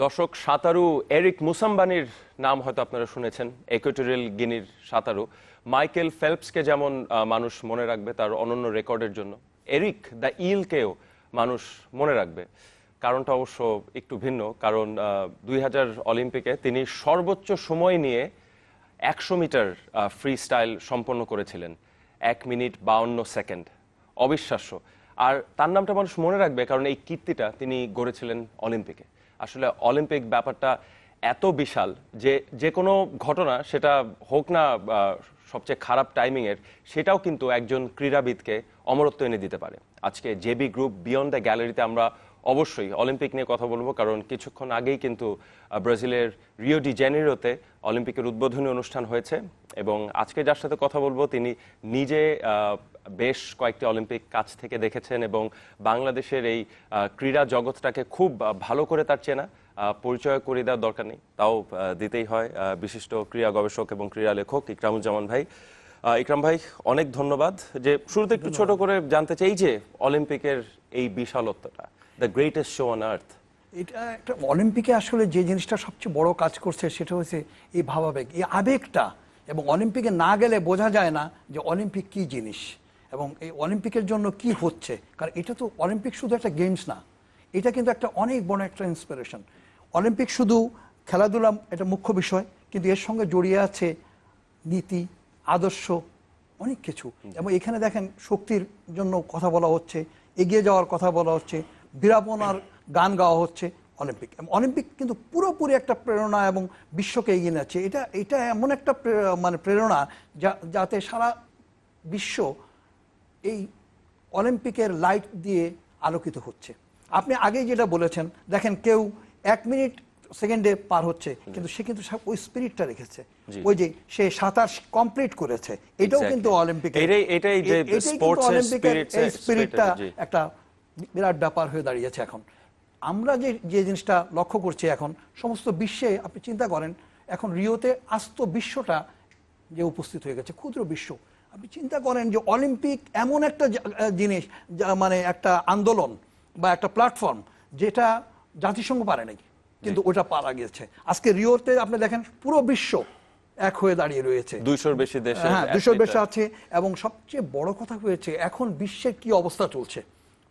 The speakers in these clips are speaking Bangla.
দর্শক, সাঁতারু এরিক মুসাম্বানির নাম হয়তো আপনারা শুনেছেন। ইকুয়েটরিয়াল গিনির সাঁতারু মাইকেল ফেলপসকে যেমন মানুষ মনে রাখবে তার অনন্য রেকর্ডের জন্য, এরিক দ্য ইলকেও মানুষ মনে রাখবে। কারণটা অবশ্য একটু ভিন্ন, কারণ 2000 অলিম্পিকে তিনি সর্বোচ্চ সময় নিয়ে 100 মিটার ফ্রি স্টাইল সম্পন্ন করেছিলেন, 1 মিনিট 52 সেকেন্ড। অবিশ্বাস্য। আর তার নামটা মানুষ মনে রাখবে কারণ এই কীর্তিটা তিনি গড়েছিলেন অলিম্পিকে। আসলে অলিম্পিক ব্যাপারটা এত বিশাল যে যে কোনো ঘটনা, সেটা হোক না সবচেয়ে খারাপ টাইমিংয়ের, সেটাও কিন্তু একজন ক্রীড়াবিদকে অমরত্ব এনে দিতে পারে। আজকে জেবি গ্রুপ বিয়ন্ড দ্য গ্যালারিতে আমরা অবশ্যই অলিম্পিক নিয়ে কথা বলবো, কারণ কিছুক্ষণ আগেই কিন্তু ব্রাজিলের রিও ডি জেনেরোতে অলিম্পিকের উদ্বোধনী অনুষ্ঠান হয়েছে। এবং আজকে যার সাথে কথা বলবো তিনি নিজে বেশ কয়েকটি অলিম্পিক কাছ থেকে দেখেছেন এবং বাংলাদেশের এই ক্রীড়া জগৎটাকে খুব ভালো করে তার চেনা। পরিচয় করে দেওয়ার দরকার নেই, তাও দিতেই হয়। বিশিষ্ট ক্রীড়া গবেষক এবং ক্রীড়া লেখক ইকরামুজ্জামান ভাই। ইকরাম ভাই, অনেক ধন্যবাদ। যে শুরুতে একটু ছোট করে জানতে চাই যে অলিম্পিকের এই বিশালত্বটা, the greatest show on earth, এটা একটা অলিম্পিকে আসলে যে জিনিসটা সবচেয়ে বড় কাজ করছে সেটা হচ্ছে এই ভাবাবেগ, এই আবেগটা। এবং অলিম্পিকে না গেলে বোঝা যায় না যে অলিম্পিক কি জিনিস এবং এই অলিম্পিকের জন্য কি হচ্ছে। কারণ এটা তো অলিম্পিক শুধু একটা গেমস না, এটা কিন্তু একটা অনেক বড় একটা ইন্সপিরেশন। অলিম্পিক শুধু খেলাধুলা এটা মুখ্য বিষয়, কিন্তু এর সঙ্গে জড়িয়ে আছে নীতি, আদর্শ, অনেক কিছু। এবং এখানে দেখেন শক্তির জন্য কথা বলা হচ্ছে, এগিয়ে যাওয়ার কথা বলা হচ্ছে, বীরাপনার গান গাওয়া হচ্ছে। অলিম্পিক অলিম্পিক কিন্তু পুরোপুরি একটা প্রেরণা এবং বিশ্বকে এগিয়ে নিচ্ছে। এটা এমন একটা মানে প্রেরণা যাতে সারা বিশ্ব এই অলিম্পিকের লাইট দিয়ে আলোকিত হচ্ছে। আপনি আগেই যেটা বলেছেন, দেখেন কেউ 1 মিনিট সেকেন্ডে পার হচ্ছে, কিন্তু সে কিন্তু ওই স্পিরিটটা রেখেছে, ওই যে সে সাঁতার কমপ্লিট করেছে। এটাও কিন্তু অলিম্পিকের স্পিরিটটা একটা বিরাট ব্যাপার হয়ে দাঁড়িয়েছে। এখন আমরা যে জিনিসটা লক্ষ্য করছি, এখন সমস্ত বিশ্বে আপনি চিন্তা করেন, এখন রিওতে আস্ত বিশ্বটা যে উপস্থিত হয়ে গেছে, ক্ষুদ্র বিশ্ব। আপনি চিন্তা করেন যে অলিম্পিক এমন একটা জিনিস, মানে একটা আন্দোলন বা একটা প্ল্যাটফর্ম যেটা জাতিসংঘ পারে নাই, কিন্তু ওটা পারা গেছে। আজকে রিওতে আপনি দেখেন পুরো বিশ্ব এক হয়ে দাঁড়িয়ে রয়েছে, 200-র বেশি দেশে, হ্যাঁ 200-র বেশি আছে। এবং সবচেয়ে বড় কথা হয়েছে, এখন বিশ্বের কি অবস্থা চলছে,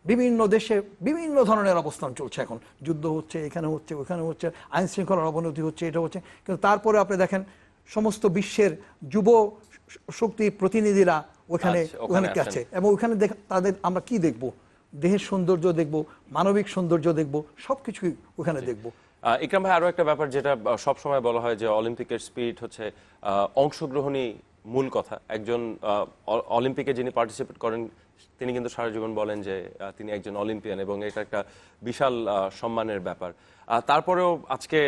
বিভিন্ন দেশে বিভিন্ন ধরনের অবস্থান চলছে। এখন যুদ্ধ হচ্ছে, এখানে হচ্ছে, ওখানে হচ্ছে, আইন শৃঙ্খলার অবনতি হচ্ছে, এটা হচ্ছে। কিন্তু তারপরে আপনি দেখেন সমস্ত বিশ্বের যুব শক্তির প্রতিনিধিরা ওখানে গেছে এবং ওখানে তাদের আমরা কি দেখব, দেহের সৌন্দর্য দেখব, মানবিক সৌন্দর্য দেখব, সবকিছুই ওখানে দেখব। ইকরাম ভাই, আরো একটা ব্যাপার যেটা সব সময় বলা হয় যে অলিম্পিকের স্পিরিট হচ্ছে অংশগ্রহণই মূল কথা। একজন অলিম্পিকে যিনি পার্টিসিপেট করেন তিনি কিন্তু সারা জীবন বলেন যে তিনি একজন অলিম্পিয়ান এবং এটা একটা বিশাল সম্মানের ব্যাপার। তারপরেও আজকে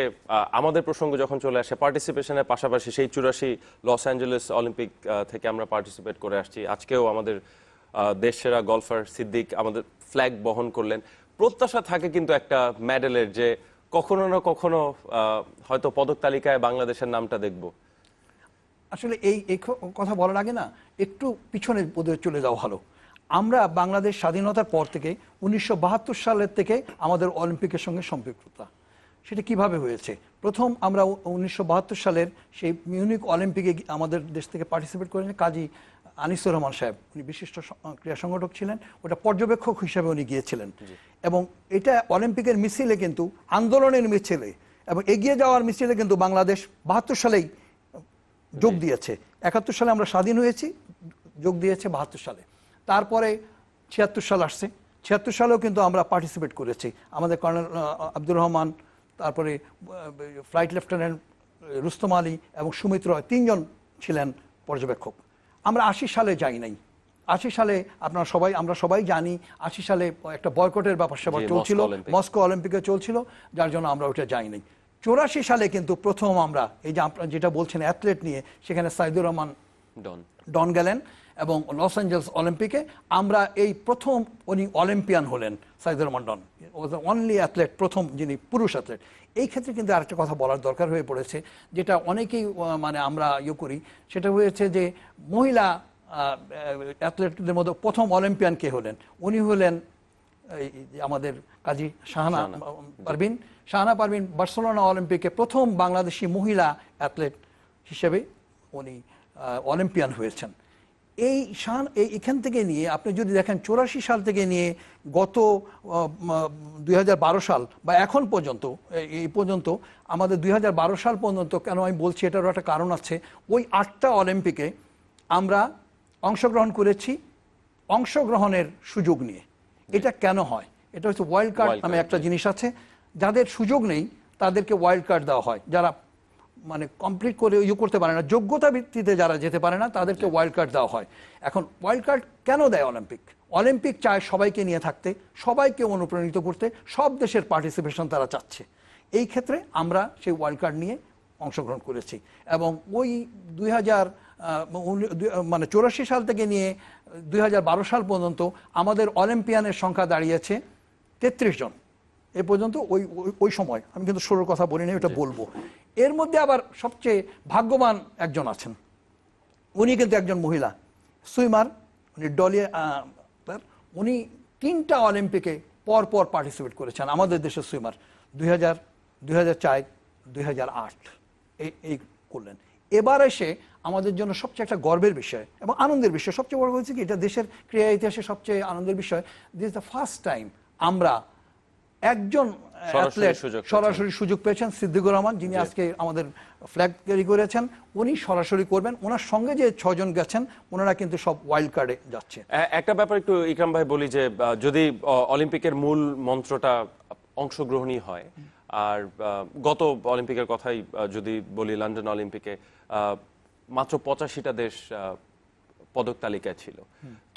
আমাদের প্রসঙ্গ যখন চলে আসে, পার্টিসিপেশনের পাশাপাশি সেই 84 লস অ্যাঞ্জেলেস অলিম্পিক থেকে আমরা পার্টিসিপেট করে আসছি। আজকেও আমাদের দেশ সেরা গলফার সিদ্দিক আমাদের ফ্ল্যাগ বহন করলেন। প্রত্যাশা থাকে কিন্তু একটা মেডেলের, যে কখনো না কখনো হয়তো পদক তালিকায় বাংলাদেশের নামটা দেখব। আসলে এই কথা বলার আগে না একটু পিছনে চলে যাওয়া ভালো। আমরা বাংলাদেশ স্বাধীনতার পর থেকে 1972 সালের থেকে আমাদের অলিম্পিকের সঙ্গে সম্পৃক্ততা, সেটা কিভাবে হয়েছে? প্রথম আমরা 1972 সালের সেই মিউনিক অলিম্পিকে আমাদের দেশ থেকে পার্টিসিপেট করেছেন কাজী আনিসুর রহমান সাহেব। উনি বিশিষ্ট ক্রীড়া সংগঠক ছিলেন, ওটা পর্যবেক্ষক হিসেবে উনি গিয়েছিলেন। এবং এটা অলিম্পিকের মিছিলে কিন্তু আন্দোলনের মিছিলে এবং এগিয়ে যাওয়ার মিছিলে কিন্তু বাংলাদেশ 72 সালেই যোগ দিয়েছে। 71 সালে আমরা স্বাধীন হয়েছি, যোগ দিয়েছে 72 সালে। তারপরে 76 সাল আসছে, 76 সালেও কিন্তু আমরা পার্টিসিপেট করেছি। আমাদের কর্নেল আব্দুর রহমান, তারপরে ফ্লাইট লেফটেন্যান্ট রুস্তম আলী এবং সুমিত রয়, 3 জন ছিলেন পর্যবেক্ষক। আমরা 80 সালে যাই নাই। 80 সালে আমরা সবাই জানি 80 সালে একটা বয়কটের ব্যাপার স্যাপার চলছিল, মস্কো অলিম্পিকে চলছিল, যার জন্য আমরা ওটা যাই নাই। 84 সালে কিন্তু প্রথম আমরা এই যে আপনারা যেটা বলছেন অ্যাথলেট নিয়ে, সেখানে সাইদুর রহমান ডন গেলেন এবং লস অ্যাঞ্জেলস অলিম্পিকে আমরা এই প্রথম উনি অলিম্পিয়ান হলেন। সাইদুর রহমান ডন ওয়াজ দ্য অনলি অ্যাথলেট, প্রথম যিনি পুরুষ অ্যাথলেট। এই ক্ষেত্রে কিন্তু আরেকটা কথা বলার দরকার হয়ে পড়েছে, যেটা অনেকেই মানে আমরা করি, সেটা হয়েছে যে মহিলা অ্যাথলেটদের মধ্যে প্রথম অলিম্পিয়ান কে হলেন? উনি হলেন আমাদের কাজী শাহানা পারভিন। শাহানা পারভীন বার্সেলোনা অলিম্পিকে প্রথম বাংলাদেশি মহিলা অ্যাথলেট হিসেবে উনি অলিম্পিয়ান হয়েছেন। এখান থেকে নিয়ে আপনি যদি দেখেন 84 সাল থেকে নিয়ে গত 2012 সাল বা এখন পর্যন্ত এই পর্যন্ত আমাদের 2012 সাল পর্যন্ত, কেন আমি বলছি এটারও একটা কারণ আছে, ওই 8টা অলিম্পিকে আমরা অংশগ্রহণ করেছি অংশগ্রহণের সুযোগ নিয়ে। এটা কেন হয়? এটা হচ্ছে ওয়াইল্ড কার্ড নামে একটা জিনিস আছে, যাদের সুযোগ নেই তাদেরকে ওয়াইল্ড কার্ড দেওয়া হয়, যারা মানে কমপ্লিট করে করতে পারে না, যোগ্যতা ভিত্তিতে যারা যেতে পারে না তাদেরকে ওয়াইল্ড কার্ড দেওয়া হয়। এখন ওয়াইল্ড কার্ড কেন দেয় অলিম্পিক? অলিম্পিক চায় সবাইকে নিয়ে থাকতে, সবাইকে অনুপ্রাণিত করতে, সব দেশের পার্টিসিপেশন তারা চাচ্ছে। এই ক্ষেত্রে আমরা সেই ওয়াইল্ড কার্ড নিয়ে অংশগ্রহণ করেছি এবং ওই 84 সাল থেকে নিয়ে 2012 সাল পর্যন্ত আমাদের অলিম্পিয়ানের সংখ্যা দাঁড়িয়েছে 33 জন এ পর্যন্ত। ওই সময় আমি কিন্তু 16 কথা বলিনি, ওটা বলবো। এর মধ্যে আবার সবচেয়ে ভাগ্যবান একজন আছেন, উনি কিন্তু একজন মহিলা সুইমার, উনি ডলিয়া, উনি 3টা অলিম্পিকে পর পার্টিসিপেট করেছেন আমাদের দেশের সুইমার, 2000, 2004, 2008 এই করলেন। এবার এসে আমাদের জন্য সবচেয়ে একটা গর্বের বিষয় এবং আনন্দের বিষয়, সবচেয়ে বড় হয়েছে কি, এটা দেশের ক্রীড়া ইতিহাসে সবচেয়ে আনন্দের বিষয়, this is the first time আমরা একজন অ্যাথলেট সরাসরি সুযোগ পেয়েছেন, সিদ্দিকুর রহমান, যিনি আজকে আমাদের ফ্ল্যাগ ক্যারি করেছেন, উনি সরাসরি করবেন। ওনার সঙ্গে যে 6 জন গেছেন ওনারা কিন্তু সব ওয়াইল্ড কার্ডে যাচ্ছে। একটা ব্যাপার একটু ইকরাম ভাই বলি যে যদি অলিম্পিকের মূল মন্ত্রটা অংশগ্রহণই হয়, আর গত অলিম্পিকের কথাই যদি বলি, লন্ডন অলিম্পিকে মাত্র 85টা দেশ পদক তালিকায় ছিল।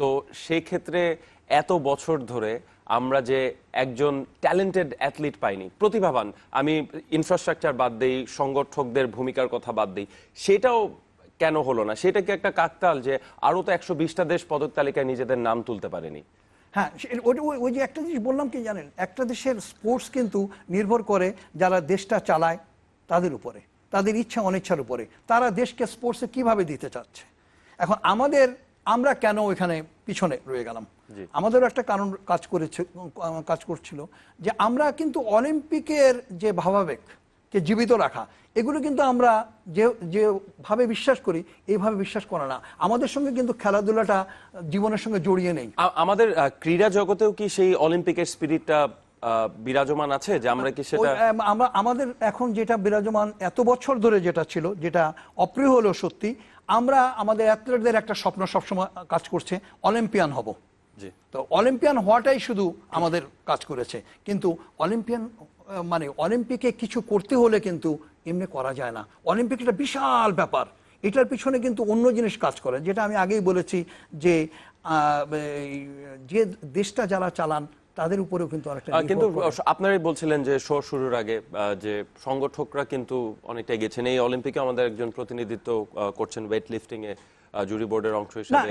তো সেই ক্ষেত্রে এত বছর ধরে আমরা যে একজন ট্যালেন্টেড অ্যাথলিট পাইনি, প্রতিভাবান, আমি ইনফ্রাস্ট্রাকচার বাদ দিই, সংগঠকদের ভূমিকার কথা বাদ দিই, সেটাও কেন হলো না? সেটা কি একটা কাকতাল যে আরো তো 120টা দেশ পদক তালিকায় নিজেদের নাম তুলতে পারেনি? হ্যাঁ, ওই যে একটা জিনিস বললাম কি জানেন, একটা দেশের স্পোর্টস কিন্তু নির্ভর করে যারা দেশটা চালায় তাদের উপরে, তাদের ইচ্ছা অনিচ্ছার উপরে, তারা দেশকে স্পোর্টসে কিভাবে দিতে চাচ্ছে। এখন আমরা কেন ওইখানে পিছনে রয়ে গেলাম? আমাদেরও একটা কারণ কাজ করছিল যে আমরা কিন্তু অলিম্পিকের যে ভাবাবেগকে জীবিত রাখা, এগুলো কিন্তু আমরা যেভাবে বিশ্বাস করি এইভাবে বিশ্বাস করা না। আমাদের সঙ্গে কিন্তু খেলাধুলাটা জীবনের সঙ্গে জড়িয়ে নেই। আমাদের ক্রীড়া জগতেও কি সেই অলিম্পিকের স্পিরিটটা বিরাজমান আছে, যে আমরা কি সেটা আমাদের এখন যেটা বিরাজমান এত বছর ধরে যেটা ছিল, যেটা অপ্রিয় হলেও সত্যি, আমরা আমাদের অ্যাথলেটদের একটা স্বপ্ন সবসময় কাজ করছে, অলিম্পিয়ান হব। তো অলিম্পিয়ান হওয়াটাই শুধু আমাদের কাজ করেছে, কিন্তু অলিম্পিকে কিছু করতে হলে কিন্তু এমনি করা যায় না। অলিম্পিক একটা বিশাল ব্যাপার, এটার পিছনে কিন্তু অন্য জিনিস কাজ করে, যেটা আমি আগেই বলেছি যে দেশটা যারা চালান তাদের উপরেও কিন্তু অনেকটা। কিন্তু আপনারাই বলছিলেন যে শো শুরুর আগে যে সংগঠকরা কিন্তু অনেকটা গেছেন। এই অলিম্পিকে আমাদের একজন প্রতিনিধিত্ব করছেন ওয়েট লিফটিং এ জুরি বোর্ডের অংশ হিসেবে।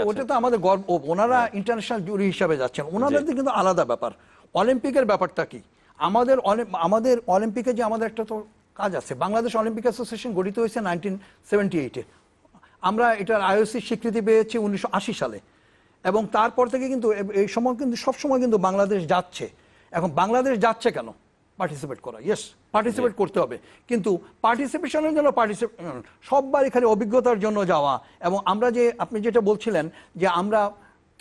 ওটা তো আমাদের গর্ব, ওনারা ইন্টারন্যাশনাল জুরি হিসাবে যাচ্ছেন, ওনাদের কিন্তু আলাদা ব্যাপার। অলিম্পিকের ব্যাপারটা কি, আমাদের অলিম্পিকে যে আমাদের একটা তো কাজ আছে, বাংলাদেশ অলিম্পিক অ্যাসোসিয়েশন গঠিত হয়েছে 1978-এ, আমরা এটার আইওসি স্বীকৃতি পেয়েছি 1980 সালে, এবং তারপর থেকে কিন্তু এই সময় কিন্তু সবসময় কিন্তু বাংলাদেশ যাচ্ছে। এখন বাংলাদেশ যাচ্ছে কেন? পার্টিসিপেট করা, ইয়েস, পার্টিসিপেট করতে হবে, কিন্তু পার্টিসিপেশনের জন্য সববারই খালি অভিজ্ঞতার জন্য যাওয়া। এবং আমরা যে আপনি যেটা বলছিলেন যে আমরা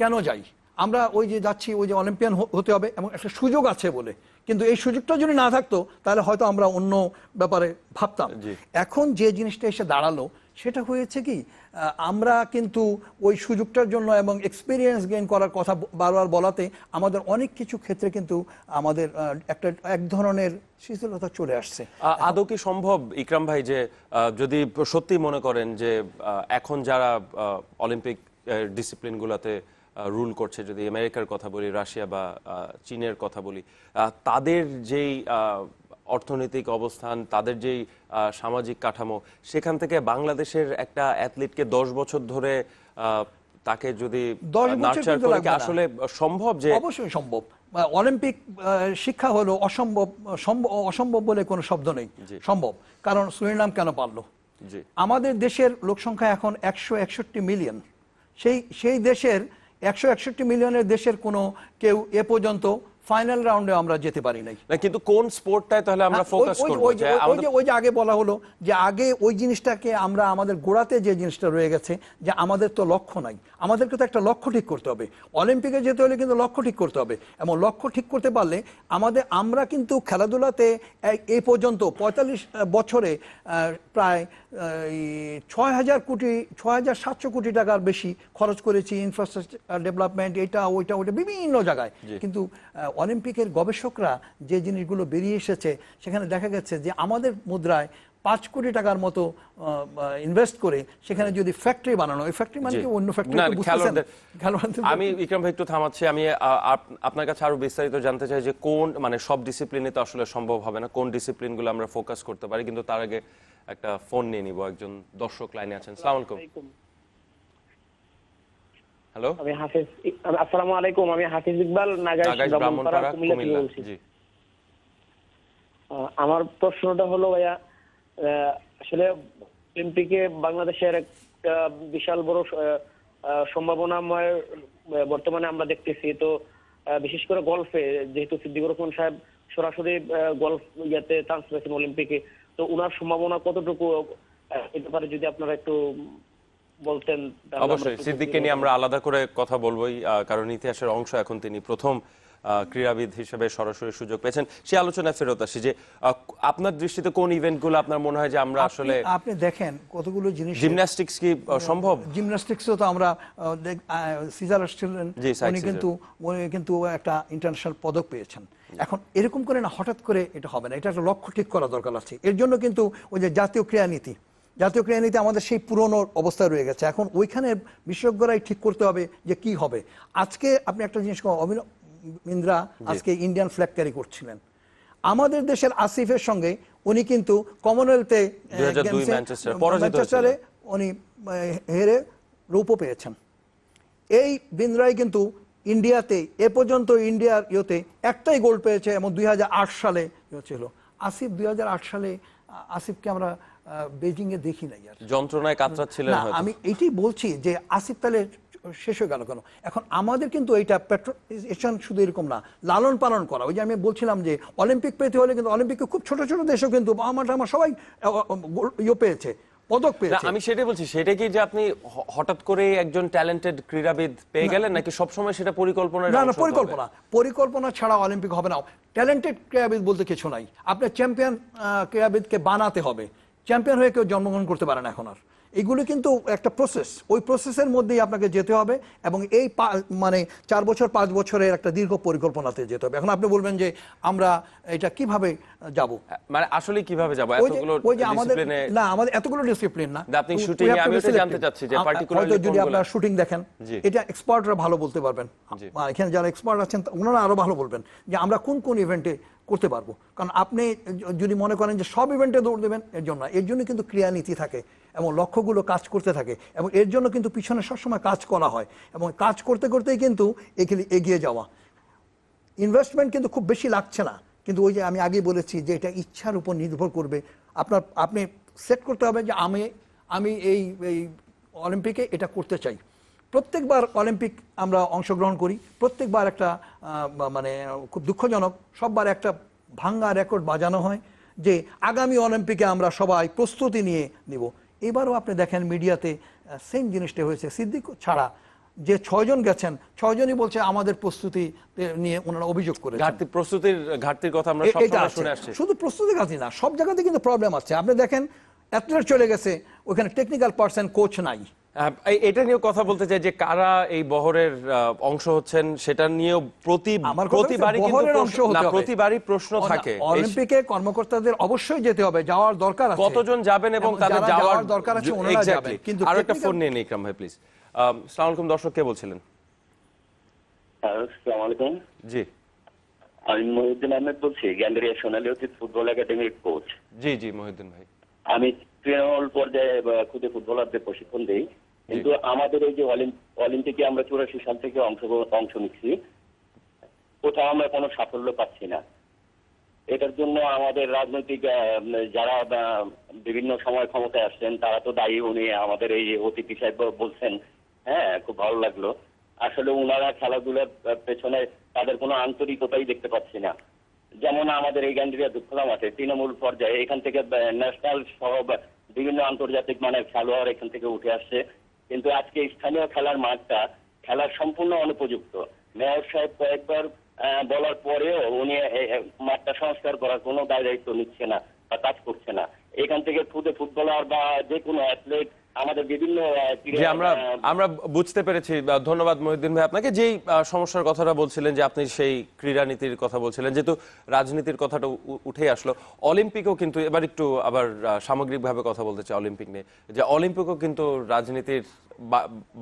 কেন যাই, আমরা ওই যে যাচ্ছি ওই যে অলিম্পিয়ান হতে হবে এবং একটা সুযোগ আছে বলে, কিন্তু এই সুযোগটা যদি না থাকতো তাহলে হয়তো আমরা অন্য ব্যাপারে ভাবতাম। এখন যে জিনিসটা এসে দাঁড়ালো সেটা হয়েছে কি, আমরা কিন্তু ওই সুযোগটার জন্য এবং এক্সপিরিয়েন্স গেইন করার কথা বারবার বলাতে আমাদের অনেক কিছু ক্ষেত্রে কিন্তু আমাদের এক ধরনের শিথিলতা চলে আসছে। আদৌ কি সম্ভব ইকরাম ভাই, যে যদি সত্যি মনে করেন যে এখন যারা অলিম্পিক ডিসিপ্লিনগুলোতে রুল করছে, যদি আমেরিকার কথা বলি, রাশিয়া বা চীনের কথা বলি, তাদের যেই অর্থনৈতিক অবস্থান, তাদের যেই সামাজিক কাঠামো, সেখান থেকে বাংলাদেশের একটা অ্যাথলিটকে 10 বছর ধরে তাকে যদি নার্চার করে কি আসলে সম্ভব? যে অবশ্যই সম্ভব। অলিম্পিক শিক্ষা হলো অসম্ভব বলে কোনো শব্দ নেই, সম্ভব। কারণ সুরিনাম কেন পারলো? আমাদের দেশের লোক সংখ্যা এখন 161 মিলিয়ন। সেই দেশের 161 মিলিয়নের দেশের কোনো কেউ এ পর্যন্ত ফাইনাল রাউন্ডে আমরা যেতে পারি নাই। না, কিন্তু কোন স্পোর্টটায় তাহলে আমরা ফোকাস করব? ওই যে আগে বলা হলো যে আগে ওই জিনিসটাকে আমরা আমাদের গোড়াতে যে জিনিসটা রয়ে গেছে যে আমাদের তো লক্ষ্য নাই, আমাদেরকে তো একটা লক্ষ্য ঠিক করতে হবে। অলিম্পিকে যেতে হলে কিন্তু লক্ষ্য ঠিক করতে হবে, এবং লক্ষ্য ঠিক করতে পারলে আমরা কিন্তু খেলাধুলাতে এই পর্যন্ত 45 বছরে প্রায় 6,700 কোটি টাকার বেশি খরচ করেছি ইনফ্রাস্ট্রাকচার ডেভেলপমেন্ট, এটা ওইটা বিভিন্ন জায়গায়। কিন্তু অলিম্পিকের গবেষকরা যে জিনিসগুলো বেরিয়ে এসেছে সেখানে দেখা গেছে যে আমাদের মুদ্রায় 5 কোটি টাকার মতো ইনভেস্ট করে সেখানে যদি ফ্যাক্টরি বানানো, ওই ফ্যাক্টরি মানে কি অন্য ফ্যাক্টরি, আমি ইকরাম ভাই একটু থামাচ্ছি। আমি আপনার কাছে আরো বিস্তারিত জানতে চাই যে কোন মানে সব ডিসিপ্লিনে তো আসলে সম্ভব হবে না, কোন ডিসিপ্লিনগুলো আমরা ফোকাস করতে পারি। কিন্তু তার আগে একটা ফোন নিয়ে নিব, একজন দর্শক লাইনে আছেন। আসসালামু আলাইকুম। হ্যালো, আসসালামু আলাইকুম। আমি হাফিজ ইকবাল, নাগাইশ ব্রাহ্মণপাড়া, কুমিল্লা থেকে বলছি। আমার প্রশ্নটা হলো ভাইয়া, আসলে অলিম্পিকে বাংলাদেশের একটা বিশাল বড় সম্ভাবনাময় বর্তমানে আমরা দেখতেছি। তো বিশেষ করে গলফে, যেহেতু সিদ্দিকুর রহমান সাহেব সরাসরি গলফ ইয়াতে চান্স পেয়েছেন অলিম্পিকে, তো উনার সম্ভাবনা কতটুকু এই ব্যাপারে যদি আপনারা একটু বলতেন। অবশ্যই সিদ্দিককে নিয়ে আমরা আলাদা করে কথা বলবোই, কারণ ইতিহাসের অংশ। এখন তিনি প্রথম ক্রীড়াবিদ হিসেবে সরাসরি সুযোগ পেয়েছেন। সেই আলোচনায় ফেরত আসি যে আপনার দৃষ্টিতে কোন ইভেন্টগুলো আপনার মনে হয় যে আমরা আসলে, আপনি দেখেন কতগুলো জিনিস, জিমন্যাস্টিক্স কি সম্ভব? জিমন্যাস্টিক্সও তো আমরা সিজার আসছিলেন, উনি কিন্তু একটা ইন্টারন্যাশনাল পদক পেয়েছেন। এখন এরকম করে না, হঠাৎ করে এটা হবে না, এটা একটা লক্ষ্য ঠিক করা দরকার আছে। এর জন্য কিন্তু ওই যে জাতীয় ক্রীড়া নীতি আমাদের সেই পুরনো অবস্থায় রয়ে গেছে। এখন ওইখানে বিশেষজ্ঞরাই ঠিক করতে হবে যে কি হবে। আজকে আপনি একটা জিনিস, অভিনব বিন্দ্রা আজকে ইন্ডিয়ান ফ্ল্যাগ ক্যারি করছিলেন আমাদের দেশের আসিফের সঙ্গে। উনি কিন্তু কমনওয়েলথে ম্যানচেস্টারে উনি হেরে রৌপ্য পেয়েছেন। এই বিন্দ্রাই কিন্তু ইন্ডিয়াতে এ পর্যন্ত ইন্ডিয়ার একটাই গোল্ড পেয়েছে, এবং 2008 সালে ছিল। আসিফ 2008 সালে আসিফকে আমরা বেজিং এ দেখি নাই, আর যন্ত্রণায় কাতরাচ্ছিলেন। আমি এইটাই বলছি যে আসিফ তাহলে শেষ হয়ে গেল কেন? এখন আমাদের কিন্তু এইটা পেট্রোলেশন শুধু এরকম না, লালন পালন করা। ওই যে আমি বলছিলাম যে অলিম্পিক পেতে হলে কিন্তু অলিম্পিকে খুব ছোট ছোট দেশও কিন্তু আমার সবাই পেয়েছে, পদক পেয়েছে। আমি সেটাই বলছি, সেটা কি যে আপনি হঠাৎ করে একজন ট্যালেন্টেড ক্রীড়াবিদ পেয়ে গেলেন, নাকি সবসময় সেটা পরিকল্পনা? না, পরিকল্পনা ছাড়া অলিম্পিক হবে না। ট্যালেন্টেড ক্রীড়াবিদ বলতে কিছু নাই, আপনার চ্যাম্পিয়ন ক্রীড়াবিদকে বানাতে হবে। চ্যাম্পিয়ন হয়ে কেউ জন্মগ্রহণ করতে পারে না এখন আর। এগুলো কিন্তু একটা প্রসেস, ওই প্রসেসের মধ্যেই আপনাকে যেতে হবে, এবং এই মানে 4 বছর 5 বছরের একটা দীর্ঘ পরিকল্পনাতে যেতে হবে। এখন আপনি বলবেন যে আমরা এটা কিভাবে যাব, মানে আসলে কিভাবে যাব? এতগুলো ডিসিপ্লিনে না, আমাদের এতগুলো ডিসিপ্লিন না। আপনি শুটিং এ, আমি এটা জানতে চাচ্ছি যে পার্টিকুলারলি যদি আপনারা শুটিং দেখেন, এটা এক্সপার্টরা ভালো বলতে পারবেন। এখানে যারা এক্সপার্ট আছেন ওনারা আরো ভালো বলবেন যে আমরা কোন কোন ইভেন্টে করতে পারবো। কারণ আপনি যদি মনে করেন যে সব ইভেন্টে দৌড় দেবেন, এর জন্য কিন্তু ক্রিয়া নীতি থাকে এবং লক্ষ্যগুলো কাজ করতে থাকে, এবং এর জন্য কিন্তু পিছনে সবসময় কাজ করা হয়, এবং কাজ করতে করতেই কিন্তু এগিয়ে যাওয়া। ইনভেস্টমেন্ট কিন্তু খুব বেশি লাগছে না, কিন্তু ওই যে আমি আগে বলেছি যে এটা ইচ্ছার উপর নির্ভর করবে। আপনি সেট করতে হবে যে আমি এই অলিম্পিকে এটা করতে চাই। প্রত্যেকবার অলিম্পিক আমরা অংশগ্রহণ করি, প্রত্যেকবার একটা মানে খুব দুঃখজনক, সববার একটা ভাঙ্গা রেকর্ড বাজানো হয় যে আগামী অলিম্পিকে আমরা সবাই প্রস্তুতি নিয়ে নিব। এবারও আপনি দেখেন মিডিয়াতে সেম জিনিসটা হয়েছে। সিদ্দিক ছাড়া যে 6 জন গেছেন, 6 জনই বলছে আমাদের প্রস্তুতি নিয়ে ওনারা অভিযোগ করেছেন। ঘাটতির কথা আমরা সবসময় শুনে আসছি। শুধু প্রস্তুতি ঘাটতি না, সব জায়গাতে কিন্তু প্রবলেম আছে। আপনি দেখেন অ্যাথলেট চলে গেছে, ওখানে টেকনিক্যাল পার্সন, কোচ নাই। এটা নিয়ে কথা বলতে চাই যে কারা এই বহরের অংশ হচ্ছেন, সেটা নিয়েও প্রতিবারই প্রশ্ন থাকে। অলিম্পিকে কর্মকর্তাদের অবশ্যই যেতে হবে, যাওয়ার দরকার আছে। কতজন যাবেন এবং তাদের যাওয়ার দরকার আছে, ওনারা যাবেন। কিন্তু আরো একটা ফোন নিয়ে ইকরাম ভাই প্লিজ। আসসালামু আলাইকুম, দর্শক কে বলছিলেন? আসসালামু আলাইকুম। জি, আমি মহিউদ্দিন আহমেদ বলছি, গ্যান্ডারিয়া সোনালী অতীত ফুটবল একাডেমির কোচ। জি মহিউদ্দিন ভাই। আমি তৃণমূল পর্যায়ে খুদে ফুটবলারদের প্রশিক্ষণ দিই, কিন্তু আমাদের এই যে অলিম্পিকে আমরা 84 সাল থেকে অংশ নিচ্ছি, কোথাও আমরা কোনো সাফল্য পাচ্ছি না। এটার জন্য আমাদের রাজনৈতিক যারা বিভিন্ন সময় ক্ষমতায় আসছেন তারা তো দায়ী। উনি আমাদের এই অতিথি সাহেব বলছেন, হ্যাঁ, খুব ভালো লাগলো। আসলে ওনারা খেলাধুলার পেছনে তাদের কোনো আন্তরিকতাই দেখতে পাচ্ছি না। যেমন আমাদের এই গান্ডিয়া দুঃখলা মাঠে তৃণমূল পর্যায়ে এখান থেকে ন্যাশনাল সহ বিভিন্ন আন্তর্জাতিক মানের খেলোয়াড় এখান থেকে উঠে আসছে, কিন্তু আজকে স্থানীয় খেলার মাঠটা খেলার সম্পূর্ণ অনুপযুক্ত। মেয়র সাহেব কয়েকবার বলার পরেও উনি মাঠটা সংস্কার করার কোনো দায় দায়িত্ব নিচ্ছে না বা কাজ করছে না। এখান থেকে ফুটবলার বা যে কোনো অ্যাথলেট আমাদের বিভিন্ন যে আমরা বুঝতে পেরেছি। ধন্যবাদ মহিউদ্দিন ভাই আপনাকে। যেই সমস্যার কথাটা বলছিলেন যে আপনি সেই ক্রীড়া নীতির কথা বলছিলেন, যেহেতু রাজনীতির কথাটা উঠেই আসলো, অলিম্পিকও কিন্তু এবার একটু আবার সামগ্রিকভাবে কথা বলতে চাই অলিম্পিক নিয়ে, যে অলিম্পিকও কিন্তু রাজনীতির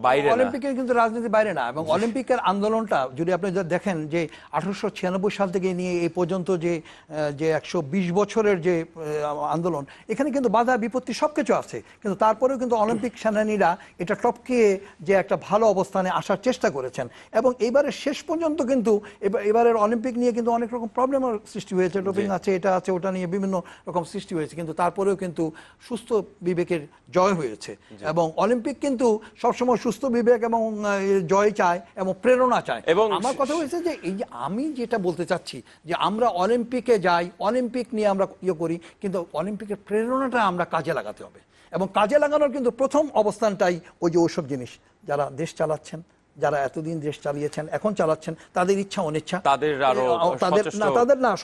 বাইরে না। অলিম্পিকের কিন্তু রাজনীতির বাইরে না, এবং অলিম্পিকের আন্দোলনটা যদি আপনি দেখেন যে 1896 সাল থেকে নিয়ে এই পর্যন্ত যে 120 বছরের যে আন্দোলন, এখানে কিন্তু বাধা বিপত্তি সবকিছু আছে, কিন্তু তারপরেও কিন্তু অলিম্পিক সেনানীরা এটা টপকিয়ে যে একটা ভালো অবস্থানে আসার চেষ্টা করেছেন। এবং এইবারের শেষ পর্যন্ত কিন্তু এবারের অলিম্পিক নিয়ে কিন্তু অনেক রকম প্রবলেমের সৃষ্টি হয়েছে, ডোপিং আছে, এটা আছে, ওটা নিয়ে বিভিন্ন রকম সৃষ্টি হয়েছে, কিন্তু তারপরেও কিন্তু সুস্থ বিবেকের জয় হয়েছে। এবং অলিম্পিক কিন্তু সবসময় সুস্থ বিবেক এবং জয় চায় এবং প্রেরণা চায়। এবং আমার কথা হয়েছে যে এই যে আমি যেটা বলতে চাচ্ছি যে আমরা অলিম্পিকে যাই, অলিম্পিক নিয়ে আমরা করি, কিন্তু অলিম্পিকের প্রেরণাটা আমরা কাজে লাগাতে হবে। এবং কাজে লাগানোর কিন্তু প্রথম অবস্থানটাই ওই যে ওইসব জিনিস, যারা দেশ চালাচ্ছেন, যারা এতদিন দেশ চালিয়েছেন, এখন চালাচ্ছেন, তাদের ইচ্ছা অনিচ্ছা, তাদের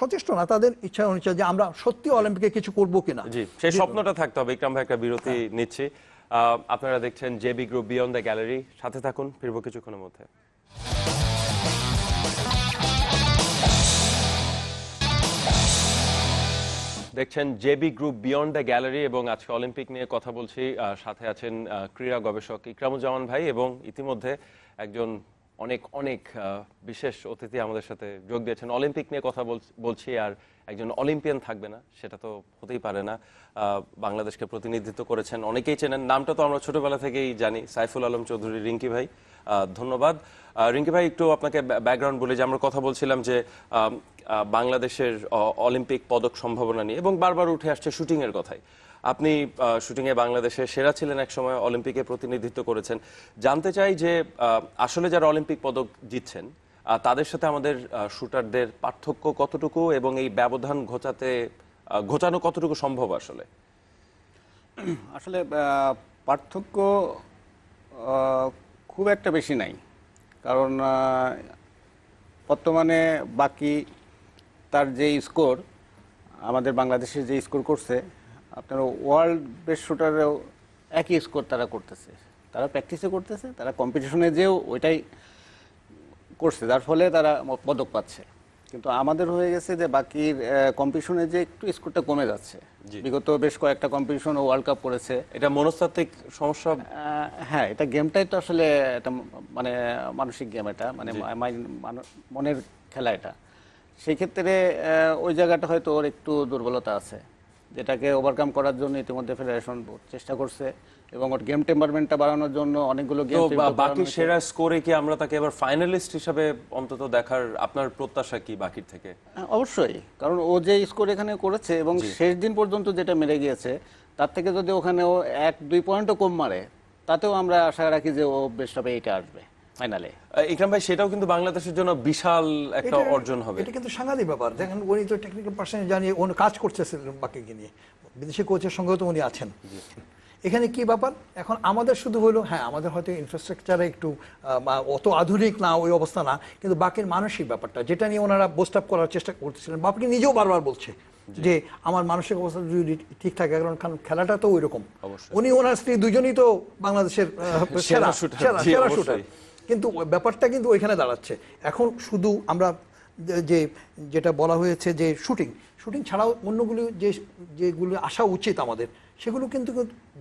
সচেষ্ট না, তাদের ইচ্ছা অনিচ্ছা যে আমরা সত্যি অলিম্পিকে কিছু করবো কিনা, সেই স্বপ্নটা থাকতে হবে। ইকরাম ভাই একটা বিরতি নিচ্ছি। আপনারা দেখছেন JB group beyond the gallery, সাথে থাকুন, ফিরবো কিছুক্ষণের মধ্যে। দেখছেন JB group beyond the gallery এবং আজকে অলিম্পিক নিয়ে কথা বলছি। সাথে আছেন ক্রীড়া গবেষক ইকরামুজ্জামান ভাই এবং ইতিমধ্যে একজন অনেক অনেক বিশেষ অতিথি আমাদের সাথে যোগ দিয়েছেন। অলিম্পিক নিয়ে কথা বলছি, আর একজন অলিম্পিয়ান থাকবে না সেটা তো হতেই পারে না। বাংলাদেশকে প্রতিনিধিত্ব করেছেন, অনেকেই চেনেন, নামটা তো আমরা ছোটবেলা থেকেই জানি, সাইফুল আলম চৌধুরী, রিঙ্কি ভাই। ধন্যবাদ রিঙ্কি ভাই। একটু আপনাকে ব্যাকগ্রাউন্ড বলি যে আমরা কথা বলছিলাম যে বাংলাদেশের অলিম্পিক পদক সম্ভাবনা নিয়ে, এবং বারবার উঠে আসছে শুটিং এর কথাই। আপনি শুটিংয়ে বাংলাদেশের সেরা ছিলেন, এক সময় অলিম্পিকে প্রতিনিধিত্ব করেছেন। জানতে চাই যে আসলে যারা অলিম্পিক পদক জিতছেন তাদের সাথে আমাদের শুটারদের পার্থক্য কতটুকু, এবং এই ব্যবধান ঘোচানো কতটুকু সম্ভব? আসলে পার্থক্য খুব একটা বেশি নাই, কারণ বর্তমানে বাকি তার যে স্কোর, আমাদের বাংলাদেশে যে স্কোর করছে, আপনার ওয়ার্ল্ড বেস্ট শুটারেও একই স্কোর তারা করতেছে, তারা প্র্যাকটিসে করতেছে, তারা কম্পিটিশনে যেও ওইটাই করছে, যার ফলে তারা পদক পাচ্ছে। কিন্তু আমাদের হয়ে গেছে যে বাকির কম্পিটিশনে যে একটু স্কোরটা কমে যাচ্ছে। বিগত বেশ কয়েকটা কম্পিটিশন ওয়ার্ল্ড কাপ করেছে। এটা মনস্তাত্ত্বিক সমস্যা? হ্যাঁ, এটা গেমটাই তো আসলে এটা মানে মানসিক গেম, এটা মানে মনের খেলা এটা। সেই ক্ষেত্রে ওই জায়গাটা হয়তো ওর একটু দুর্বলতা আছে, যেটাকে ওভারকাম করার জন্য ইতিমধ্যে ফেডারেশন চেষ্টা করছে, এবং ওর গেম টেম্পারমেন্টটা বাড়ানোর জন্য অনেকগুলো গেম। বাকি সেরা স্কোরে কি আমরা তাকে এবার ফাইনালিস্ট হিসেবে অন্তত দেখার আপনার প্রত্যাশা কি বাকির থেকে? অবশ্যই, কারণ ও যে স্কোর এখানে করেছে এবং শেষ দিন পর্যন্ত যেটা মেরে গিয়েছে, তার থেকে যদি ওখানে ও 1-2 পয়েন্টও কম মারে, তাতেও আমরা আশা রাখি যে ও বেস্ট অফ 8 আসবে ফাইনালে। ইকরাম ভাই, সেটাও কিন্তু বাংলাদেশের জন্য বিশাল একটা অর্জন হবে। এটা কিন্তু সাংঘাতিক ব্যাপার। দেখেন, উনি তো টেকনিক্যাল পার্সন জানিয়ে উনি কাজ করতেছিলেন বাকিকে নিয়ে, বিদেশি কোচের সঙ্গেও তো উনি আছেন। এখানে কি ব্যাপার, এখন আমাদের শুধু হলো, হ্যাঁ আমাদের হয়তো ইনফ্রাস্ট্রাকচারে একটু অত আধুনিক না, ওই অবস্থা না, কিন্তু বাকির মানসিক ব্যাপারটা যেটা নিয়ে ওনারা বোস্ট আপ করার চেষ্টা করতেছিলেন, বাকি নিজেও বারবার বলছে যে আমার মানসিক অবস্থা যদি ঠিক থাকে, কারণ খেলাটা তো ওই রকম। উনি ওনার স্ত্রী দুজনই তো বাংলাদেশের সেরা শুটার, কিন্তু ব্যাপারটা কিন্তু ওইখানে দাঁড়াচ্ছে। এখন শুধু আমরা যেটা বলা হয়েছে যে শুটিং ছাড়াও অন্যগুলো যেগুলো আসা উচিত আমাদের, সেগুলো কিন্তু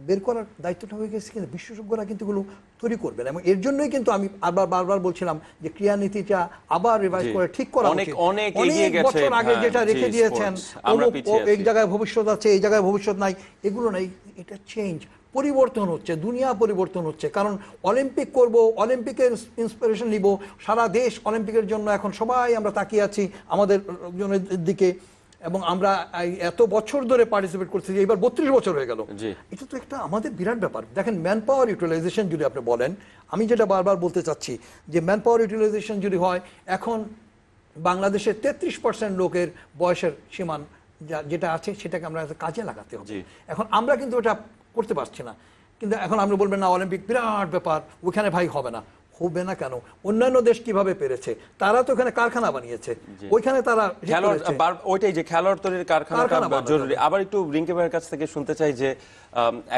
বের করার দায়িত্বটা হয়ে গেছে কিন্তু বিশেষজ্ঞরা কিন্তু এগুলো তৈরি করবেন। এবং এর জন্যই কিন্তু আমি বারবার বলছিলাম যে ক্রীড়া নীতিটা আবার রিভাইজ করে ঠিক করা উচিত। অনেক বছর আগে যেটা রেখে দিয়েছেন, এই জায়গায় ভবিষ্যৎ আছে, এই জায়গায় ভবিষ্যৎ নাই, এগুলো নাই, এটা চেঞ্জ, পরিবর্তন হচ্ছে, দুনিয়া পরিবর্তন হচ্ছে। কারণ অলিম্পিক করব, অলিম্পিকের ইন্সপিরেশন নিব, সারা দেশ অলিম্পিকের জন্য এখন সবাই আমরা তাকিয়ে আছি আমাদের জনের দিকে। এবং আমরা এই এত বছর ধরে পার্টিসিপেট করছি, এবার 32 বছর হয়ে গেল। জি। এটা তো একটা আমাদের বিরাট ব্যাপার। দেখেন ম্যান পাওয়ার ইউটিলাইজেশন যদি আপনি বলেন, আমি যেটা বারবার বলতে চাচ্ছি যে ম্যান পাওয়ার ইউটিলাইজেশন যদি হয়, এখন বাংলাদেশের 33% লোকের বয়সের সীমান যেটা আছে সেটাকে আমরা কাজে লাগাতে হবে। জি। এখন আমরা কিন্তু এটা করতে পারছি না, কিন্তু এখন আপনি বলবেন না অলিম্পিক বিরাট ব্যাপার, ওখানে ভাই হবে না। হবে না কেন? অন্যান্য দেশ কিভাবে পেরেছে? তারা তো ওখানে কারখানা বানিয়েছে, ওইখানে তারা ওইটাই যে খেলোয়াড় তৈরির কারখানাটা বানাতে জরুরি। আবার একটু রিঙ্কি ভাইয়ের কাছ থেকে শুনতে চাই যে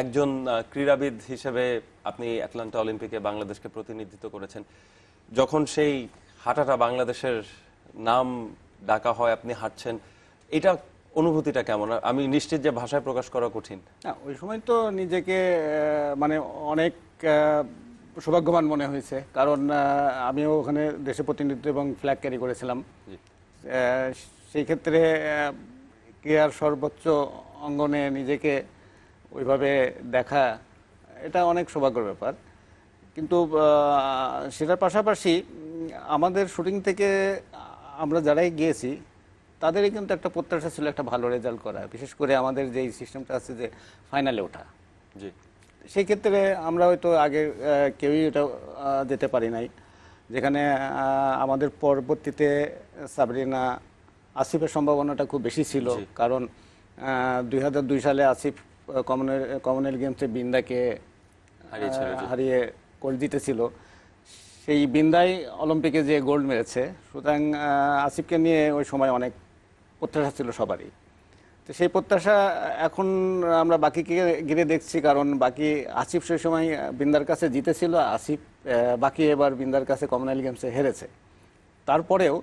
একজন ক্রীড়াবিদ হিসেবে আপনি অ্যাটলান্টা অলিম্পিকে বাংলাদেশকে প্রতিনিধিত্ব করেছেন, যখন সেই হাঁটাটা বাংলাদেশের নাম ডাকা হয়, আপনি হাঁটছেন, এটা অনুভূতিটা কেমন? আমি নিশ্চিত যে ভাষায় প্রকাশ করা কঠিন। না, ওই সময় তো নিজেকে মানে অনেক সৌভাগ্যবান মনে হয়েছে, কারণ আমিও ওখানে দেশে প্রতিনিধিত্ব এবং ফ্ল্যাগ ক্যারি করেছিলাম। সেই ক্ষেত্রে ক্রীড়ার সর্বোচ্চ অঙ্গনে নিজেকে ওইভাবে দেখা, এটা অনেক সৌভাগ্যের ব্যাপার। কিন্তু সেটার পাশাপাশি আমাদের শুটিং থেকে আমরা যারাই গিয়েছি তাদেরই কিন্তু একটা প্রত্যাশা ছিল একটা ভালো রেজাল্ট করা, বিশেষ করে আমাদের যেই সিস্টেমটা আছে যে ফাইনালে ওঠা। জি। সেই ক্ষেত্রে আমরা হয়তো আগে কেউই এটা যেতে পারি নাই, যেখানে আমাদের পরবর্তীতে সাবরিনা, আসিফের সম্ভাবনাটা খুব বেশি ছিল, কারণ 2002 সালে আসিফ কমনওয়েলথ গেমসে বিন্দাকে হারিয়ে গোল্ড জিতেছিল। সেই বিন্দাই অলিম্পিকে যে গোল্ড মেরেছে, সুতরাং আসিফকে নিয়ে ওই সময় অনেক প্রত্যাশা ছিল সবারই। তো সেই প্রত্যাশা এখন আমরা বাকিকে ঘিরে দেখছি, কারণ বাকি আসিফ সেই সময় বিন্দার কাছে জিতেছিল, আসিফ বাকি এবার বিন্দার কাছে কমনওয়েলথ গেমসে হেরেছে। তারপরেও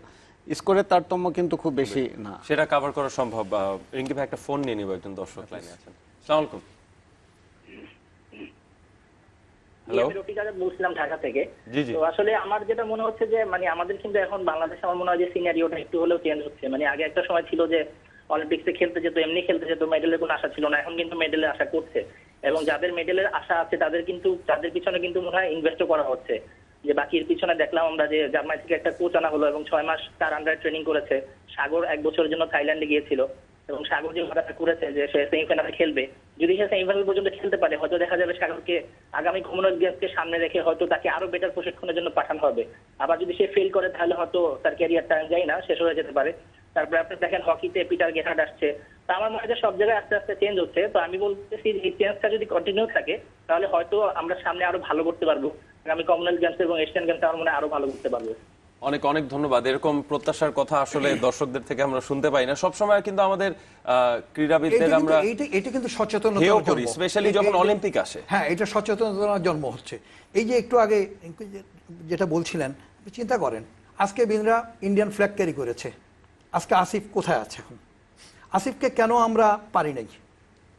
স্কোরের তারতম্য কিন্তু খুব বেশি না, সেটা কভার করা সম্ভব। রিঙ্কি ভাই একটা ফোন নিয়ে নিব, একজন দর্শক লাইনে আছেন। আসসালামু আলাইকুম। হ্যালো, বলছিলাম ঢাকা থেকে। তো আসলে আমার যেটা মনে হচ্ছে যে মানে আমাদের কিন্তু এখন বাংলাদেশে আমার মনে হয় যে সিনারিওটা একটু হলেও চেঞ্জ হচ্ছে। মানে আগে একটা সময় ছিল যে অলিম্পিক্সে খেলতে যেত, এমনি খেলতে যেত, মেডেলের কোনো আশা ছিল না। এখন কিন্তু মেডেলের আশা করছে, এবং যাদের মেডেলের আশা আছে তাদের পিছনে কিন্তু মনে হয় ইনভেস্টও করা হচ্ছে। যে বাকির পিছনে দেখলাম আমরা যে জার্মানি থেকে একটা কোচ আনা হলো এবং 6 মাস তার আন্ডারে ট্রেনিং করেছে। সাগর 1 বছরের জন্য থাইল্যান্ডে গিয়েছিল, এবং সাগর যে কথাটা করেছে যে সে সেমিফাইনালে খেলবে, যদি সে সেমিফাইনাল পর্যন্ত খেলতে পারে, হয়তো দেখা যাবে সাগরকে আগামী কমনওয়েলথ গেমসকে সামনে রেখে হয়তো তাকে আরো বেটার প্রশিক্ষণের জন্য পাঠানো হবে। আবার যদি সে ফেল করে তাহলে হয়তো তার ক্যারিয়ারটা যাই না শেষ হয়ে যেতে পারে। তারপরে আপনি দেখেন হকিতে পিটার গেহার্ড আসছে। তো আমার মনে হয় সব জায়গায় আস্তে আস্তে চেঞ্জ হচ্ছে। তো আমি বলতেছি এই চেঞ্জটা যদি কন্টিনিউ থাকে তাহলে হয়তো আমরা সামনে আরো ভালো করতে পারবো। আগামী কমনওয়েলথ গেমস এবং এশিয়ান গেমসে আমার মনে হয় আরো ভালো করতে পারবো। অনেক অনেক ধন্যবাদ। এরকম প্রত্যাশার কথা আসলে দর্শকদের থেকে আমরা শুনতে পাই না সবসময়, কিন্তু আমাদের ক্রীড়াবিদদের আমরা এটা কিন্তু সচেতনতা করি, স্পেশালি যখন অলিম্পিক আসে। হ্যাঁ, এটা সচেতনতার জন্ম হচ্ছে। এই যে একটু আগে যেটা বলছিলেন, চিন্তা করেন আজকে বিন্দ্রা ইন্ডিয়ান ফ্ল্যাগ ক্যারি করেছে, আজকে আসিফ কোথায় আছে? এখন আসিফকে কেন আমরা পারি নাই?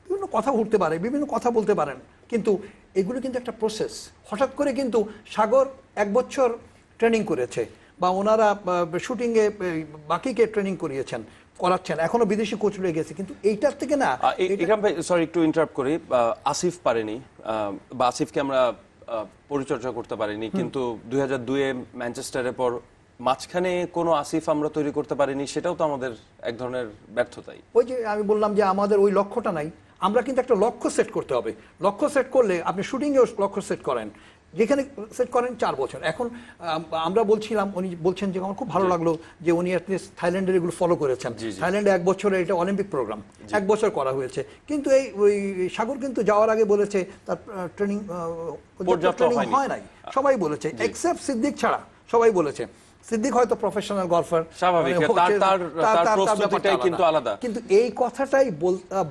বিভিন্ন কথা উঠতে পারে, বিভিন্ন কথা বলতে পারেন, কিন্তু এগুলো কিন্তু একটা প্রসেস। হঠাৎ করে কিন্তু সাগর 1 বছর ট্রেনিং করেছে, বা ওনারা শুটিংয়ে বাকিকে ট্রেনিং করাচ্ছেন, এখনো বিদেশি কোচ রয়ে গেছে, কিন্তু এইটার থেকে না। ইকরাম ভাই, সরি একটু ইন্টারাপ্ট করি, আসিফ পারেনি বা আসিফকে আমরা পরিচর্যা করতে পারিনি, কিন্তু 2002-এ ম্যানচেস্টারের পর মাঝখানে কোনো আসিফ আমরা তৈরি করতে পারিনি, সেটাও তো আমাদের এক ধরনের ব্যর্থতাই। ওই যে আমি বললাম যে আমাদের ওই লক্ষ্যটা নাই। আমরা কিন্তু একটা লক্ষ্য সেট করতে হবে। লক্ষ্য সেট করলে আপনি শুটিংয়েও লক্ষ্য সেট করেন, যেখানে সেট করেন 4 বছর। এখন আমরা বলছিলাম, উনি বলছেন যে আমার খুব ভালো লাগলো যে উনি অ্যাটলিস্ট থাইল্যান্ডের এগুলো ফলো করেছেন। থাইল্যান্ডে 1 বছরে এটা অলিম্পিক প্রোগ্রাম 1 বছর করা হয়েছে, কিন্তু এই ওই সাগর কিন্তু যাওয়ার আগে বলেছে তার ট্রেনিং হয় নাই, সবাই বলেছে, এক্সেপ্ট সিদ্দিক ছাড়া সবাই বলেছে। সিদ্দিক হয়তো প্রফেশনাল গলফার, স্বাভাবিক, তার প্রস্তুতিটাই কিন্তু আলাদা। কিন্তু এই কথাটাই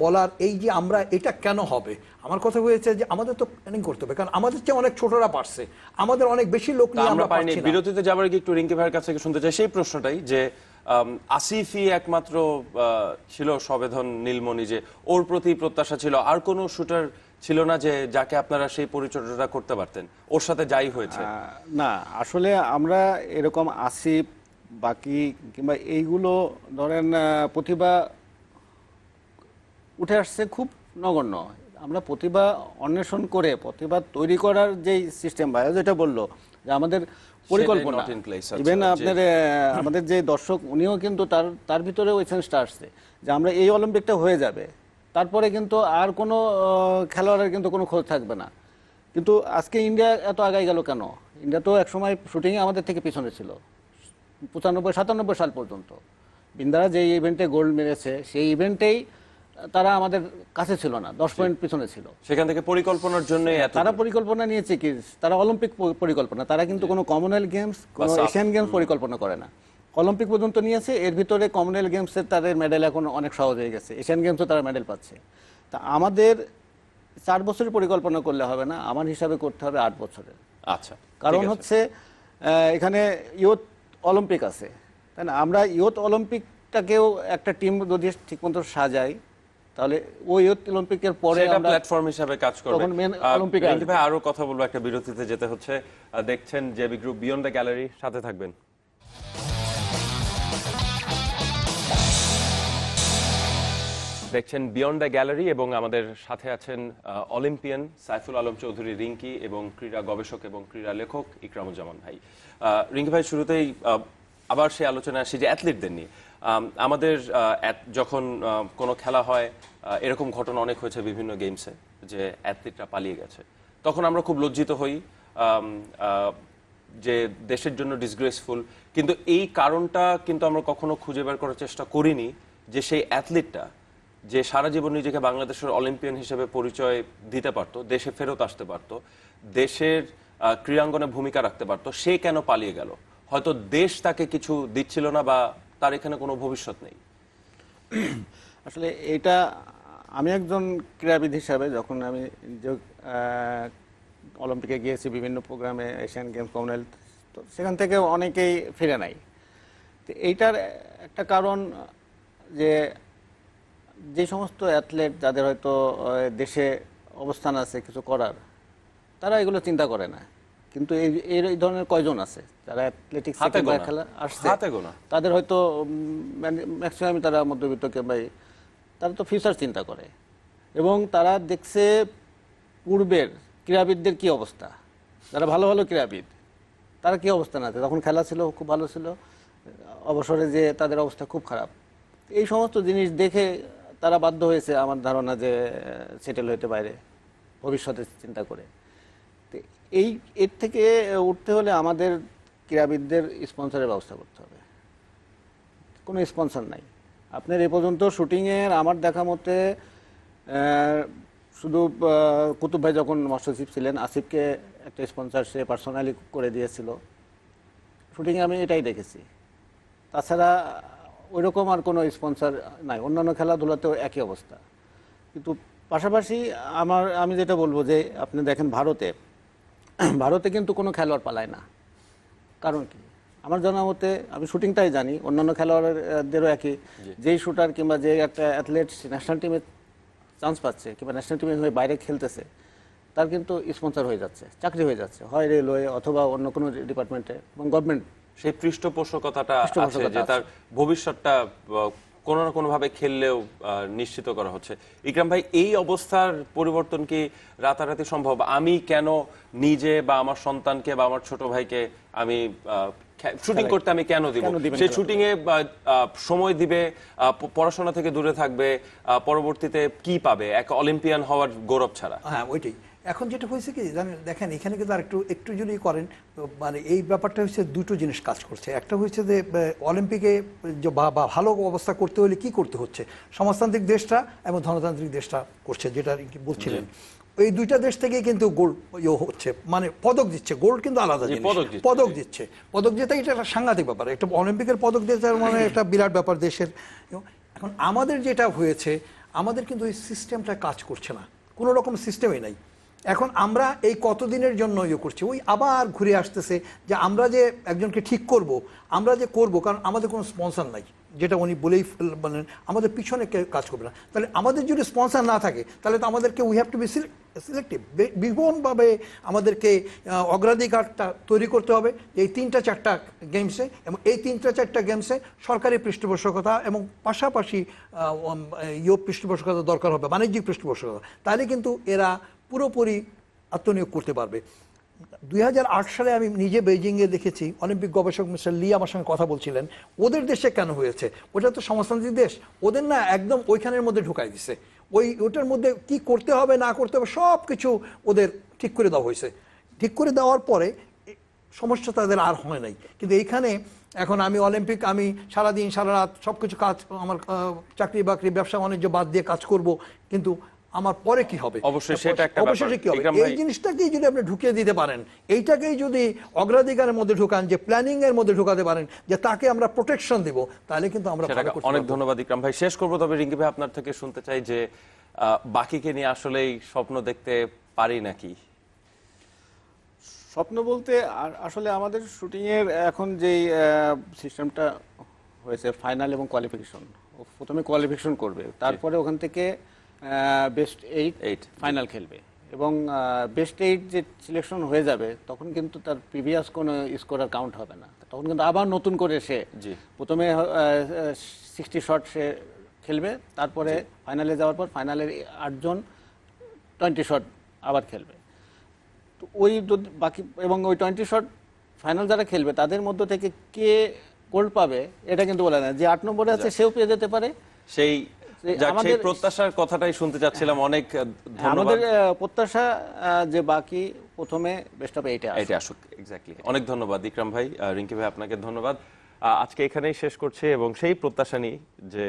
বলার, এই যে আমরা এটা কেন হবে, আমার কথা হয়েছে যে আমাদের তো প্ল্যানিং করতে হবে, কারণ আমাদের চেয়ে অনেক ছোটরা পারছে, আমাদের অনেক বেশি লোক নিয়ে আমরা পারছি না। বিরতিতে যাবার আগে একটু রিঙ্কি ভাইয়ের কাছ থেকে শুনতে চাই সেই প্রশ্নটাই, যে আসিফই একমাত্র ছিল সবেধন নীলমণি, যে ওর প্রতি প্রত্যাশা ছিল, আর কোনো শুটার ছিল না যে যাকে আপনারা সেই পরিচর্যাটা করতে পারতেন, ওর সাথে যাই হয়েছে? না, আসলে আমরা এরকম আসিফ বাকি কিংবা এইগুলো ধরেন প্রতিভা উঠে আসছে খুব নগণ্য। আমরা প্রতিভা অন্বেষণ করে প্রতিভা তৈরি করার যেই সিস্টেম, ভাইয়া যেটা বললো যে আমাদের পরিকল্পনা not in place, আচ্ছা, ইভেন যে- আপনার আমাদের যে দর্শক উনিও কিন্তু তার ভিতরে ওই সেন্সটা আসছে যে আমরা এই অলিম্পিকটা হয়ে যাবে, তারপরে কিন্তু আর কোনো খেলোয়াড়ের কিন্তু কোনো খোঁজ থাকবে না। কিন্তু আজকে ইন্ডিয়া এত আগাই গেল কেন? ইন্ডিয়া তো একসময় শুটিংয়ে আমাদের থেকে পিছনে ছিল 95-97 সাল পর্যন্ত। বিন্দারা যে ইভেন্টে গোল্ড মেরেছে সেই ইভেন্টেই তারা আমাদের কাছে ছিল না, 10 পয়েন্ট পিছনে ছিল। সেখান থেকে পরিকল্পনার জন্য এত তারা পরিকল্পনা নিয়েছে কি, তারা অলিম্পিক পরিকল্পনা, তারা কিন্তু কোনো কমনওয়েলথ গেমস, কোনো এশিয়ান গেমস পরিকল্পনা করে না। অলিম্পিক পর্যন্ত নিয়েছে, এর ভিতরে কমনওয়েলথ গেমসের তাদের মেডেল এখন অনেক সহজ হয়ে গেছে, এশিয়ান গেমসও তারা মেডেল পাচ্ছে। তা আমাদের 4 বছরের পরিকল্পনা করলে হবে না, আমার হিসাবে করতে হবে 8 বছরের। আচ্ছা, কারণ হচ্ছে এখানে ইয়ুথ অলিম্পিক আছে, তাই না? আমরা ইয়ুথ অলিম্পিকটাকেও একটা টিম যদি ঠিকমতো সাজাই, তাহলে ওই ইয়ুথ অলিম্পিকের পরে সেটা আমরা প্ল্যাটফর্ম হিসেবে কাজ করবে। তখন মেন অলিম্পিকে রিঙ্কি ভাই আরো কথা বলবো, একটা বিরতিতে যেতে হচ্ছে। দেখছেন JB group beyond the gallery, সাথে থাকবেন। দেখছেন বিয়ন্ড দ্য গ্যালারি এবং আমাদের সাথে আছেন অলিম্পিয়ান সাইফুল আলম চৌধুরী রিঙ্কি এবং ক্রীড়া গবেষক এবং ক্রীড়া লেখক ইকরামুজ্জামান ভাই। রিঙ্কি ভাই, শুরুতেই আবার সেই আলোচনা আসি যে অ্যাথলিটদের নিয়ে। আমাদের যখন কোনো খেলা হয়, এরকম ঘটনা অনেক হয়েছে বিভিন্ন গেমসে যে অ্যাথলিটরা পালিয়ে গেছে, তখন আমরা খুব লজ্জিত হই যে দেশের জন্য ডিসগ্রেসফুল। কিন্তু এই কারণটা কিন্তু আমরা কখনো খুঁজে বের করার চেষ্টা করিনি যে সেই অ্যাথলিটটা যে সারা জীবন নিজেকে বাংলাদেশের অলিম্পিয়ান হিসেবে পরিচয় দিতে পারতো, দেশে ফেরত আসতে পারতো, দেশের ক্রীড়াঙ্গনে ভূমিকা রাখতে পারতো, সে কেন পালিয়ে গেল? হয়তো দেশ তাকে কিছু দিচ্ছিল না বা তার এখানে কোনো ভবিষ্যৎ নেই। আসলে এটা আমি একজন ক্রীড়াবিদ হিসাবে যখন আমি অলিম্পিকে গিয়েছি, বিভিন্ন প্রোগ্রামে, এশিয়ান গেমস, কমনওয়েলথ, তো সেখান থেকে অনেকেই ফিরে নাই। তো এইটার একটা কারণ যে সমস্ত অ্যাথলেট যাদের হয়তো দেশে অবস্থান আছে কিছু করার, তারা এগুলো চিন্তা করে না। কিন্তু এই ধরনের কয়জন আছে যারা অ্যাথলেটিক্স খেলা আসছে, তাদের হয়তো ম্যাক্সিমামই তারা মধ্যবিত্ত কিংবা তারা তো ফিউচার চিন্তা করে, এবং তারা দেখছে পূর্বের ক্রীড়াবিদদের কি অবস্থা, যারা ভালো ভালো ক্রীড়াবিদ তারা কি অবস্থান আছে, তখন খেলা ছিল খুব ভালো ছিল, অবসরে যে তাদের অবস্থা খুব খারাপ। এই সমস্ত জিনিস দেখে তারা বাধ্য হয়েছে আমার ধারণা যে সেটেল হইতে বাইরে ভবিষ্যতে চিন্তা করে। তো এর থেকে উঠতে হলে আমাদের ক্রীড়াবিদদের স্পন্সরের ব্যবস্থা করতে হবে। কোনো স্পন্সর নাই আপনার এ পর্যন্ত শুটিংয়ের। আমার দেখা মতে শুধু কুতুব ভাই যখন মাস্টার চিফ ছিলেন, আসিফকে একটা স্পন্সর সে পার্সোনালি করে দিয়েছিল শুটিংয়ে, আমি এটাই দেখেছি। তাছাড়া ওইরকম আর কোনো স্পন্সর নাই। অন্যান্য খেলাধুলাতেও একই অবস্থা। কিন্তু পাশাপাশি আমি যেটা বলবো যে আপনি দেখেন ভারতে কিন্তু কোনো খেলোয়াড় পালায় না। কারণ কি? আমার জানা মতে, আমি শুটিংটাই জানি, অন্যান্য খেলোয়াড়দেরও একই, যেই শুটার কিংবা যে একটা অ্যাথলেট ন্যাশনাল টিমে চান্স পাচ্ছে কিংবা ন্যাশনাল টিমে হয়ে বাইরে খেলতেছে, তার কিন্তু স্পন্সর হয়ে যাচ্ছে, চাকরি হয়ে যাচ্ছে, হয় রেলওয়ে অথবা অন্য কোনো ডিপার্টমেন্টে এবং গভর্নমেন্ট। সেই পৃষ্ঠপোষকতাটা আছে যে তার ভবিষ্যৎটা কোনো না কোনোভাবে খেললেও নিশ্চিত করা হচ্ছে। ইকরাম ভাই, এই অবস্থার পরিবর্তন কি রাতারাতি সম্ভব? আমি কেন নিজে বা আমার সন্তানকে বা আমার ছোট ভাইকে আমি শুটিং করতে আমি কেন দিব? সে শুটিং এ সময় দিবে, পড়াশোনা থেকে দূরে থাকবে, পরবর্তীতে কি পাবে এক অলিম্পিয়ান হওয়ার গৌরব ছাড়া? হ্যাঁ, ওইটাই। এখন যেটা হয়েছে কি জানেন, দেখেন এখানে কিন্তু আর একটু যদি করেন, মানে এই ব্যাপারটা হচ্ছে দুটো জিনিস কাজ করছে। একটা হচ্ছে যে অলিম্পিকে বা ভালো অবস্থা করতে হলে কি করতে হচ্ছে, সমাজতান্ত্রিক দেশটা এবং ধনতান্ত্রিক দেশটা করছে, যেটা বলছিলেন। এই দুইটা দেশ থেকে কিন্তু গোল্ড হচ্ছে, মানে পদক দিচ্ছে। গোল্ড কিন্তু আলাদা জিনিস, পদক দিচ্ছে। পদক জেতা এটা একটা সাংঘাতিক ব্যাপার। একটা অলিম্পিকের পদক জেতার মানে একটা বিরাট ব্যাপার দেশের। এখন আমাদের যেটা হয়েছে, আমাদের কিন্তু এই সিস্টেমটা কাজ করছে না, কোনো রকম সিস্টেমই নাই। এখন আমরা এই কতদিনের জন্য করছি, ওই আবার ঘুরে আসতেছে যে আমরা যে একজনকে ঠিক করব, আমরা যে করব, কারণ আমাদের কোনো স্পন্সর নাই, যেটা উনি বলেই বলেন, আমাদের পিছনে কেউ কাজ করবে না। তাহলে আমাদের যদি স্পন্সর না থাকে, তাহলে তো আমাদেরকে we have to be selective. বিভিন্নভাবে আমাদেরকে অগ্রাধিকারটা তৈরি করতে হবে এই 3-4টা গেমসে, এবং এই 3-4টা গেমসে সরকারি পৃষ্ঠপোষকতা এবং পাশাপাশি পৃষ্ঠপোষকতা দরকার হবে, বাণিজ্যিক পৃষ্ঠপোষকতা। তাহলে কিন্তু এরা পুরোপুরি আত্মনিয়োগ করতে পারবে। 2008 সালে আমি নিজে বেইজিংয়ে দেখেছি, অলিম্পিক গবেষক মিস্টার লি আমার সঙ্গে কথা বলছিলেন, ওদের দেশে কেন হয়েছে, ওটা তো সমাজতান্ত্রিক দেশ, ওদের না একদম ওইখানের মধ্যে ঢুকাই দিছে, ওইটার মধ্যে কি করতে হবে না করতে হবে সব কিছু ওদের ঠিক করে দেওয়া হয়েছে। ঠিক করে দেওয়ার পরে সমস্যা তাদের আর হয় নাই। কিন্তু এইখানে এখন আমি অলিম্পিক, আমি সারাদিন সারা রাত সব কিছু কাজ, আমার চাকরি বাকরি ব্যবসা বাণিজ্য বাদ দিয়ে কাজ করব, কিন্তু আমার পরে কি হবে? অবশ্যই সেটা একটা অবশ্যই কি হবে? ব্যাপার। এই জিনিসটাকেই যদি আপনি ঢুকিয়ে দিতে পারেন, এইটাকেই যদি অগ্রাধিকারের মধ্যে ঢুকান, যে প্ল্যানিং এর মধ্যে ঢুকাতে পারেন, যে তাকে আমরা প্রোটেকশন দিব, তাহলে কিন্তু আমরা ভালো সেটাকে করতে অনেক পারবো। ধন্যবাদ ইকরাম ভাই। শেষ করবো, তবে রিঙ্কি ভাই আপনার থেকে শুনতে চাই যে বাকিকে নিয়ে আসলেই স্বপ্ন দেখতে পারি নাকি? স্বপ্ন বলতে আসলে আমাদের শুটিং এর এখন যেই সিস্টেমটা হয়েছে, ফাইনাল এবং কোয়ালিফিকেশন, প্রথমে কোয়ালিফিকেশন করবে, তারপরে ওখান থেকে বেস্ট 8 ফাইনাল খেলবে, এবং বেস্ট 8 যে সিলেকশন হয়ে যাবে তখন কিন্তু তার প্রিভিয়াস কোনো স্কোর আর কাউন্ট হবে না, তখন কিন্তু আবার নতুন করে সে প্রথমে 60 শট সে খেলবে, তারপরে ফাইনালে যাওয়ার পর ফাইনালের 8 জন 20 শট আবার খেলবে। তো ওই বাকি এবং ওই 20 শট ফাইনাল যারা খেলবে তাদের মধ্য থেকে কে গোল্ড পাবে এটা কিন্তু বলা যায়, যে 8 নম্বরে আছে সেও পেয়ে যেতে পারে। সেই প্রত্যাশার কথাটাই শুনতে চাচ্ছিলাম। অনেক ধন্যবাদ। আমাদের প্রত্যাশা যে বাকি প্রথমে বেস্ট অফ 8 আসুক। এক্স্যাক্টলি, অনেক ধন্যবাদ ইকরাম ভাই। রিঙ্কি ভাই আপনাকে ধন্যবাদ। আজকে এখানেই শেষ করছি, এবং সেই প্রত্যাশা নিয়ে যে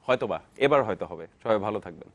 হয়তোবা এবার হয়তো হবে। সবাই ভালো থাকবেন।